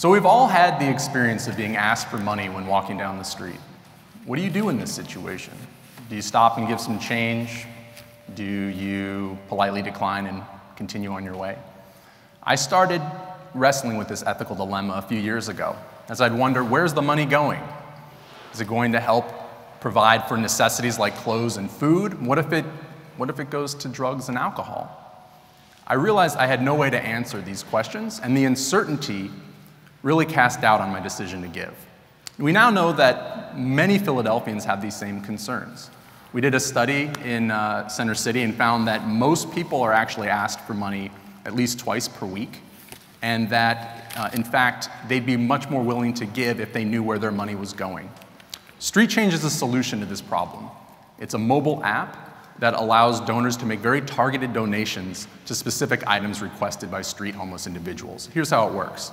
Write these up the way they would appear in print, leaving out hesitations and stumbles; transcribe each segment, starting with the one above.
So we've all had the experience of being asked for money when walking down the street. What do you do in this situation? Do you stop and give some change? Do you politely decline and continue on your way? I started wrestling with this ethical dilemma a few years ago, as I'd wonder, where's the money going? Is it going to help provide for necessities like clothes and food? What if it goes to drugs and alcohol? I realized I had no way to answer these questions, and the uncertainty really cast doubt on my decision to give. We now know that many Philadelphians have these same concerns. We did a study in Center City and found that most people are actually asked for money at least twice per week, and that, in fact, they'd be much more willing to give if they knew where their money was going. StreetChange is a solution to this problem. It's a mobile app that allows donors to make very targeted donations to specific items requested by street homeless individuals. Here's how it works.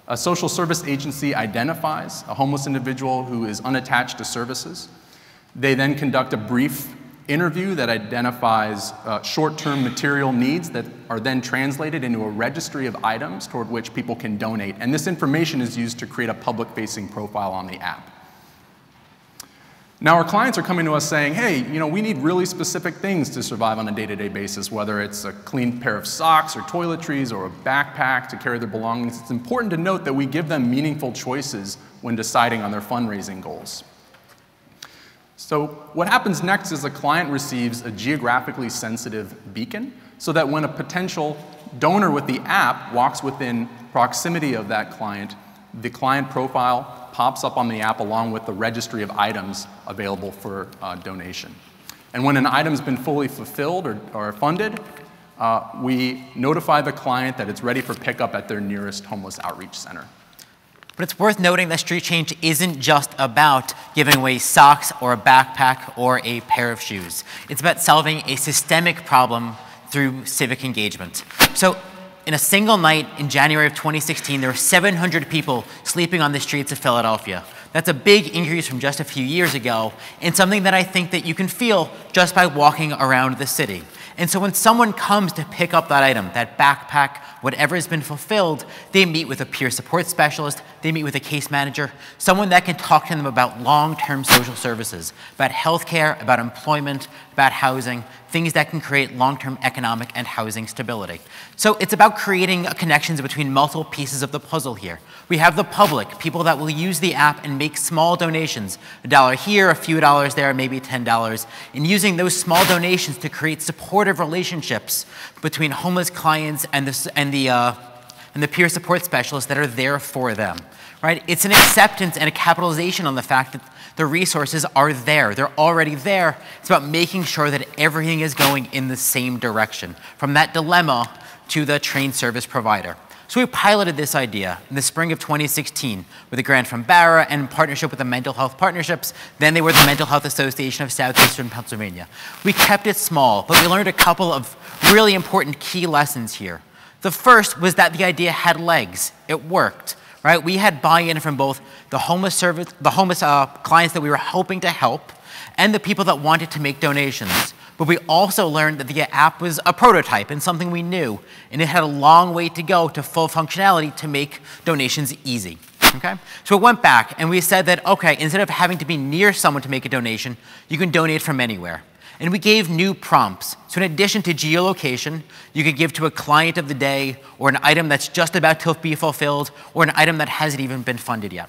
A social service agency identifies a homeless individual who is unattached to services. They then conduct a brief interview that identifies short-term material needs that are then translated into a registry of items toward which people can donate. And this information is used to create a public-facing profile on the app. Now our clients are coming to us saying, hey, we need really specific things to survive on a day-to-day basis, whether it's a clean pair of socks or toiletries or a backpack to carry their belongings. It's important to note that we give them meaningful choices when deciding on their fundraising goals. So what happens next is a client receives a geographically sensitive beacon so that when a potential donor with the app walks within proximity of that client, the client profile pops up on the app along with the registry of items available for donation. And when an item's been fully fulfilled or funded, we notify the client that it's ready for pickup at their nearest homeless outreach center. But it's worth noting that StreetChange isn't just about giving away socks or a backpack or a pair of shoes. It's about solving a systemic problem through civic engagement. So in a single night in January of 2016, there were 700 people sleeping on the streets of Philadelphia. That's a big increase from just a few years ago, and something that I think that you can feel just by walking around the city. And so when someone comes to pick up that item, that backpack, whatever has been fulfilled, they meet with a peer support specialist, they meet with a case manager, someone that can talk to them about long-term social services, about healthcare, about employment, about housing, things that can create long-term economic and housing stability. So it's about creating connections between multiple pieces of the puzzle here. We have the public, people that will use the app and make small donations, $1 here, a few dollars there, maybe $10, and using those small donations to create supportive relationships between homeless clients and the peer support specialists that are there for them. Right? It's an acceptance and a capitalization on the fact that the resources are there. They're already there. It's about making sure that everything is going in the same direction, from that dilemma to the trained service provider. So we piloted this idea in the spring of 2016 with a grant from Barra and in partnership with the Mental Health Partnerships. Then they were the Mental Health Association of Southeastern Pennsylvania. We kept it small, but we learned a couple of really important key lessons here. The first was that the idea had legs. It worked. Right? We had buy-in from both the homeless clients that we were hoping to help and the people that wanted to make donations. But we also learned that the app was a prototype and something we knew, and it had a long way to go to full functionality to make donations easy. Okay? So we went back and we said that, okay, instead of having to be near someone to make a donation, you can donate from anywhere. And we gave new prompts. So in addition to geolocation, you could give to a client of the day or an item that's just about to be fulfilled or an item that hasn't even been funded yet.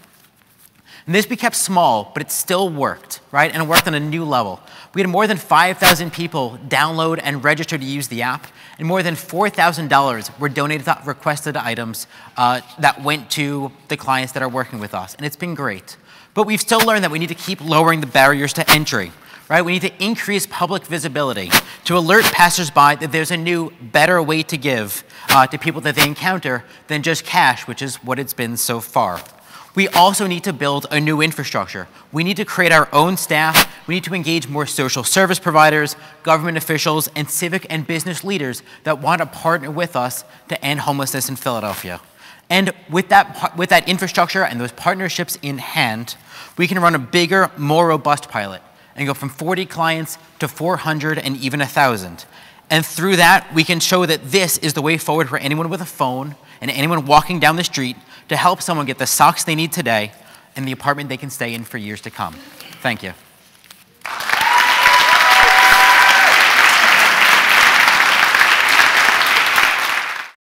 And this we kept small, but it still worked, right? And it worked on a new level. We had more than 5,000 people download and register to use the app, and more than $4,000 were donated to requested items that went to the clients that are working with us. And it's been great. But we've still learned that we need to keep lowering the barriers to entry. Right? We need to increase public visibility to alert passersby that there's a new, better way to give to people that they encounter than just cash, which is what it's been so far. We also need to build a new infrastructure. We need to create our own staff. We need to engage more social service providers, government officials, and civic and business leaders that want to partner with us to end homelessness in Philadelphia. And with that infrastructure and those partnerships in hand, we can run a bigger, more robust pilot and go from 40 clients to 400 and even 1,000. And through that, we can show that this is the way forward for anyone with a phone and anyone walking down the street to help someone get the socks they need today and the apartment they can stay in for years to come. Thank you.